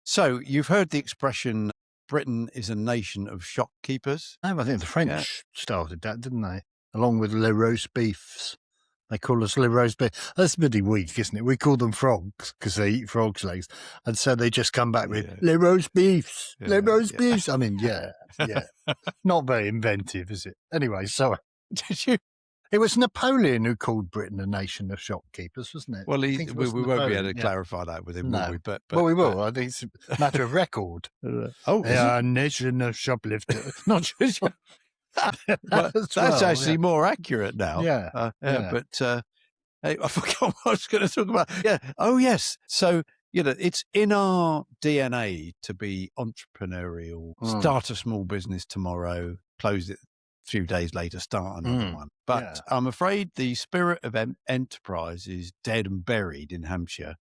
So you've heard the expression, Britain is a nation of shopkeepers. No, I think the French started that, didn't they? Along with le roast beefs. They call us le roast beef. That's pretty weak, isn't it? We call them frogs because they eat frogs' legs. And so they just come back with le roast beefs, le roast beefs. I mean, yeah. Not very inventive, is it? Anyway, so Did you? it was Napoleon who called Britain a nation of shopkeepers, wasn't it? Well, I think it was we won't be able to Napoleon, yeah. clarify that with him, will No. we? But Well, we will. I think it's a matter of record. Oh, They are a nation of shoplifters. Not just well, that's actually more accurate now. Yeah. But hey, I forgot what I was going to talk about. Yeah. Oh, yes. So, it's in our DNA to be entrepreneurial, start a small business tomorrow, close it a few days later, start another one. But I'm afraid the spirit of enterprise is dead and buried in Hampshire.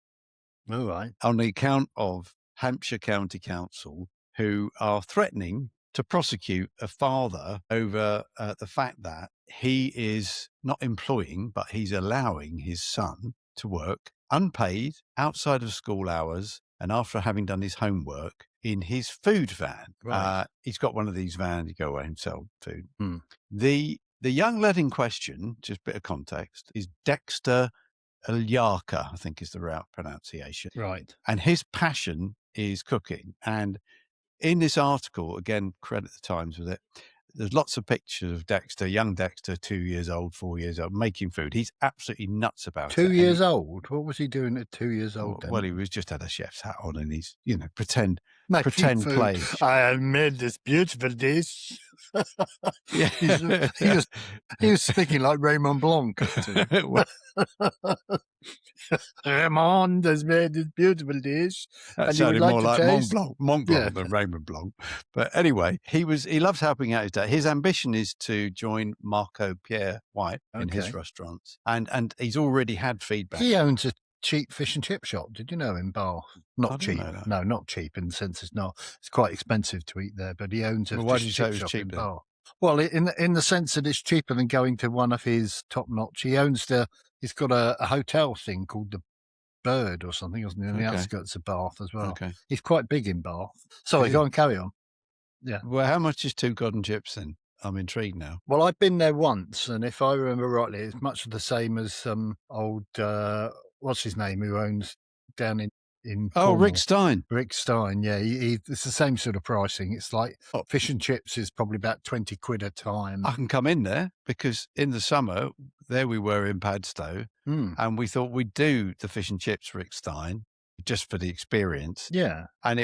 All right. On the account of Hampshire County Council, who are threatening to prosecute a father over the fact that he is not employing, but he's allowing his son to work unpaid outside of school hours and after having done his homework in his food van. Right. He's got one of these vans to go away and sell food. The young lad in question, just a bit of context, is Dexter Ilyarka, I think is the right pronunciation. Right. And his passion is cooking. And in this article, again, credit the Times with it, there's lots of pictures of Dexter, young Dexter, 2 years old, 4 years old, making food. He's absolutely nuts about it. 2 years old? What was he doing at 2 years old then? Well, he was just had a chef's hat on and he's, pretend food. play. I have made this beautiful dish. Yeah. he was speaking like Raymond Blanc. Raymond has made this beautiful dish. That and sounded more like Mont Blanc Yeah. than Raymond Blanc. But anyway, he loves helping out his dad. His ambition is to join Marco Pierre White in his restaurants. And he's already had feedback. He owns a cheap fish and chip shop. Did you know in Bath? Not cheap. No, not cheap in the sense it's quite expensive to eat there, but he owns a why fish did you say it and was chip shop cheap in then? Bath. Well, in the sense that it's cheaper than going to one of his top notch. He's got a hotel thing called the Bird or something, isn't he? In the outskirts of Bath as well. Okay. He's quite big in Bath. Sorry, go on, carry on. Yeah. Well, how much is 2 cod and chips then? I'm intrigued now. Well, I've been there once, and if I remember rightly, it's much the same as old what's his name who owns down in Cornwall. Rick Stein. Rick Stein, yeah. It's the same sort of pricing. It's like fish and chips is probably about 20 quid a time. I can come in there because in the summer, there we were in Padstow, and we thought we'd do the fish and chips Rick Stein just for the experience. Yeah. And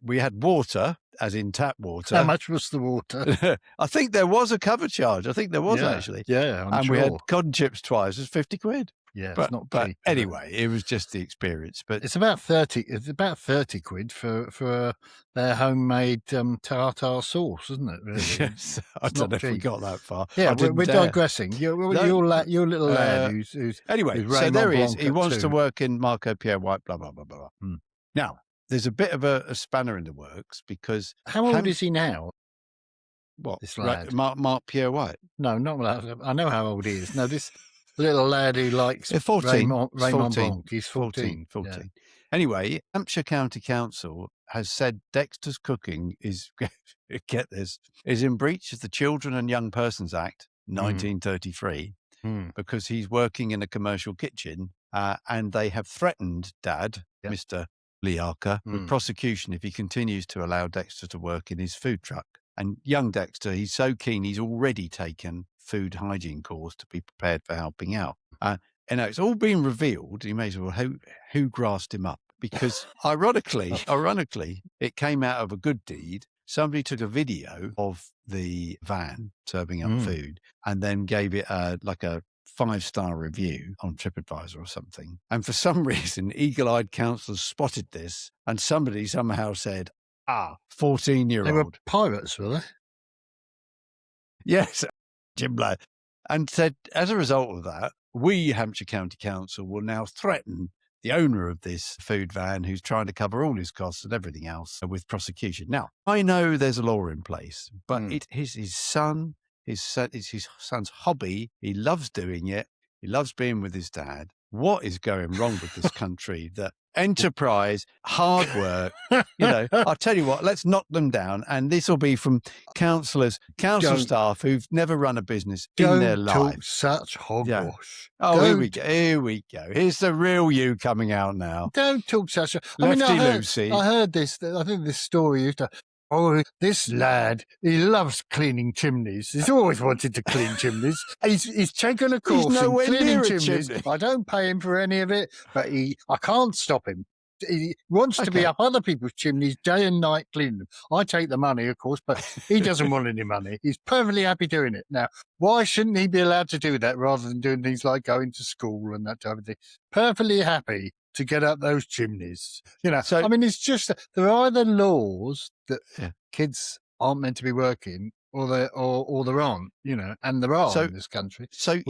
we had water, as in tap water. How much was the water? I think there was a cover charge. I think there was actually. Yeah, I'm sure. We had cod and chips twice. It's 50 quid. Yeah, but, it's not but cheap. anyway, it was just the experience. But it's about 30. It's about 30 quid for their homemade tartar sauce, isn't it? Really? Yes, I don't know if we got that far. Yeah, we're digressing. Your little lad who's anyway. So there he is. He wants to work in Marco Pierre White. Blah blah blah blah. Now there's a bit of a spanner in the works because how old is he now? What? This lad, Mark Pierre White? No, not that. I know how old he is. No, this. Little lad who likes 14. Raymond Blanc. He's 14. 14. Yeah. Anyway, Hampshire County Council has said Dexter's cooking is, get this, is in breach of the Children and Young Persons Act, 1933, because he's working in a commercial kitchen and they have threatened Dad, Mr. Ilyarka, with prosecution if he continues to allow Dexter to work in his food truck. And young Dexter, he's so keen, he's already taken food hygiene course to be prepared for helping out. It's all been revealed. You may as well who grassed him up because ironically, it came out of a good deed. Somebody took a video of the van serving up food and then gave it like a 5-star review on TripAdvisor or something. And for some reason, eagle-eyed councillors spotted this and somebody somehow said, 14-year-old. They were pirates, were they? Yes, Jim Blow. And said, as a result of that, we, Hampshire County Council, will now threaten the owner of this food van who's trying to cover all his costs and everything else with prosecution. Now, I know there's a law in place, but it is his son's hobby. He loves doing it. He loves being with his dad. What is going wrong with this country that enterprise, hard work. I'll tell you what, let's knock them down. And this will be from council staff who've never run a business in their life. Don't talk such hogwash. Oh, here we go. Here we go. Here's the real you coming out now. Don't talk such a... Lucy. I heard this. I think this story used to... Oh, this lad, he loves cleaning chimneys. He's always wanted to clean chimneys. He's taken a course in cleaning chimneys. I don't pay him for any of it, but I can't stop him. He wants to be up other people's chimneys day and night cleaning them. I take the money, of course, but he doesn't want any money. He's perfectly happy doing it. Now, why shouldn't he be allowed to do that rather than doing things like going to school and that type of thing? Perfectly happy to get up those chimneys. So, I mean, it's just there are either laws that kids aren't meant to be working, or there aren't. And there are in this country. So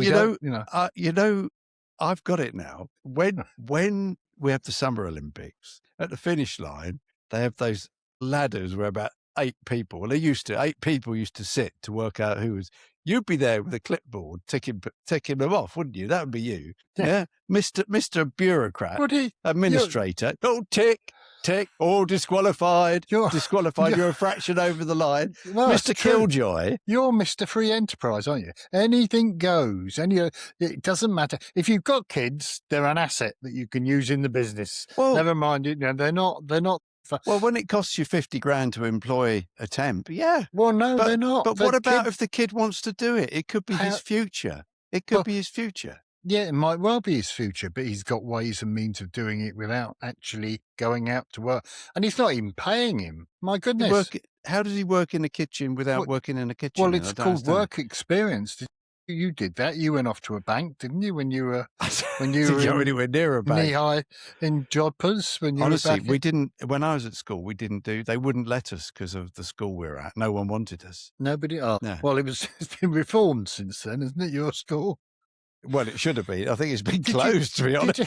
I've got it now. When we have the Summer Olympics at the finish line, they have those ladders where about 8 people. Well, 8 people used to sit to work out who was. You'd be there with a clipboard ticking them off, wouldn't you? That would be you. Yeah. Mr. Bureaucrat, administrator. Oh, tick, all disqualified. Disqualified. You're a fraction over the line. Well, Mr. Killjoy. You're Mr. Free Enterprise, aren't you? Anything goes. It doesn't matter. If you've got kids, they're an asset that you can use in the business. Well, never mind, they're not. Well, when it costs you 50 grand to employ a temp, yeah. Well, no, they're not. But what about if the kid wants to do it? It could be his future. It could be his future. Yeah, it might well be his future, but he's got ways and means of doing it without actually going out to work. And he's not even paying him. My goodness. How does he work in the kitchen without working in a kitchen? Well, it's called work experience. You did that. You went off to a bank, didn't you? When you were anywhere near a bank, knee high in jodhpurs. Honestly, we didn't. When I was at school, we didn't do. They wouldn't let us because of the school we were at. No one wanted us. Nobody. Oh, no. Well, it's been reformed since then, isn't it? Your school. Well, it should have been. I think it's been closed, to be honest.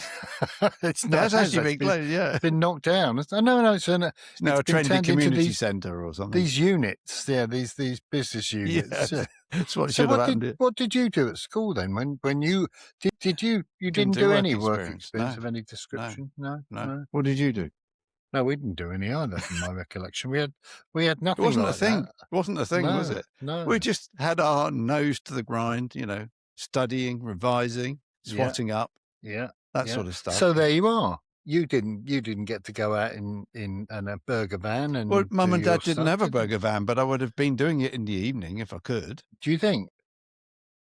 It's actually been closed, yeah. It's been knocked down. No, it's now a trendy community centre or something. These units, these business units. Yeah. That's what should have happened. What did you do at school then? When you didn't do any work experience of any description? No. What did you do? No, we didn't do any either, from my recollection. We had nothing. It wasn't like a thing. That. It wasn't a thing, was it? No. We just had our nose to the grind, studying, revising, swatting up, that sort of stuff. So there you are. You didn't get to go out in a burger van and. Well, Mum and Dad didn't have a burger van, but I would have been doing it in the evening if I could. Do you think?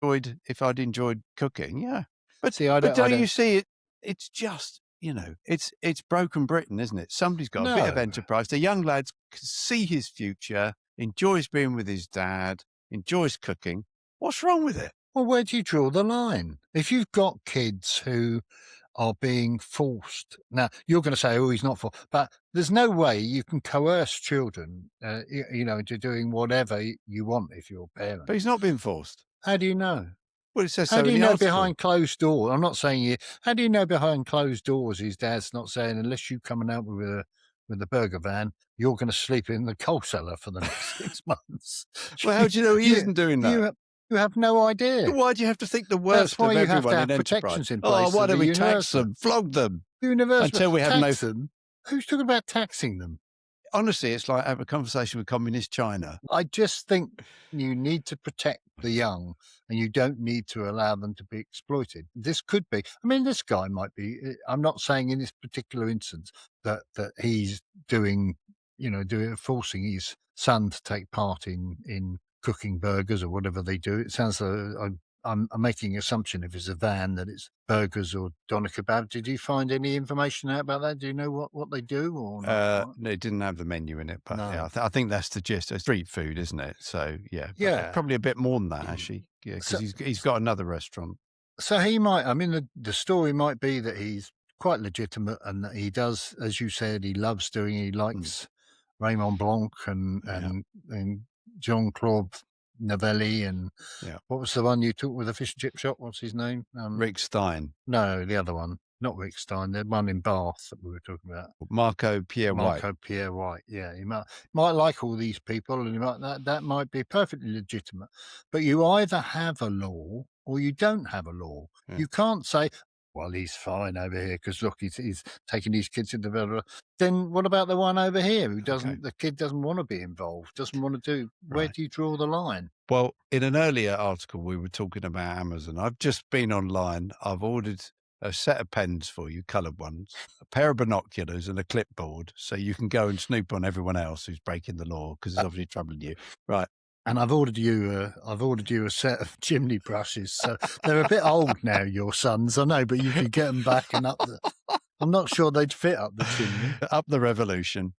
If I'd enjoyed cooking, yeah. But see, don't you see it? It's just it's broken Britain, isn't it? Somebody's got a bit of enterprise. The young lad can see his future, enjoys being with his dad, enjoys cooking. What's wrong with it? Well, where do you draw the line? If you've got kids who are being forced, now you're going to say, "Oh, he's not forced," but there's no way you can coerce children, into doing whatever you want if you're a parent. But he's not being forced. How do you know? Well, it says so. How do you know behind closed doors? I'm not saying you. How do you know behind closed doors his dad's not saying, unless you coming out with the burger van, you're going to sleep in the coal cellar for the next 6 months? Well, how do you know he isn't doing that? You have no idea. Why do you have to think the worst of everyone in enterprise? Protections in place. Why don't we tax them, flog them? Until we have them? Who's talking about taxing them? Honestly, it's like having a conversation with communist China. I just think you need to protect the young, and you don't need to allow them to be exploited. This could be. I mean, this guy might be. I'm not saying in this particular instance that he's forcing his son to take part in cooking burgers or whatever they do. It sounds like I'm making an assumption if it's a van that it's burgers or doner kebab. Did you find any information out about that? Do you know what they do or not? No, it didn't have the menu in it, but No. yeah, I think that's the gist. It's street food, isn't it? So Yeah. probably a bit more than that actually. Yeah, because he's got another restaurant. So he might. I mean, the story might be that he's quite legitimate and that he does, as you said, he loves doing. He likes Raymond Blanc and Jean-Claude Novelli and what was the one you took with the fish and chip shop? What's his name? Rick Stein. No, the other one. Not Rick Stein. The one in Bath that we were talking about. Marco Pierre White. Yeah, he might like all these people, and that might be perfectly legitimate. But you either have a law or you don't have a law. Yeah. You can't say, well, he's fine over here because look, he's taking his kids to the. Then what about the one over here who doesn't? Okay. The kid doesn't want to be involved, doesn't want to do. Where Right. do you draw the line? Well, in an earlier article, we were talking about Amazon. I've just been online. I've ordered a set of pens for you, coloured ones, a pair of binoculars, and a clipboard, so you can go and snoop on everyone else who's breaking the law because it's obviously troubling you. Right. And I've ordered you a set of chimney brushes. So they're a bit old now, your sons, I know, but you could get them back and up the. I'm not sure they'd fit up the chimney. Up the revolution.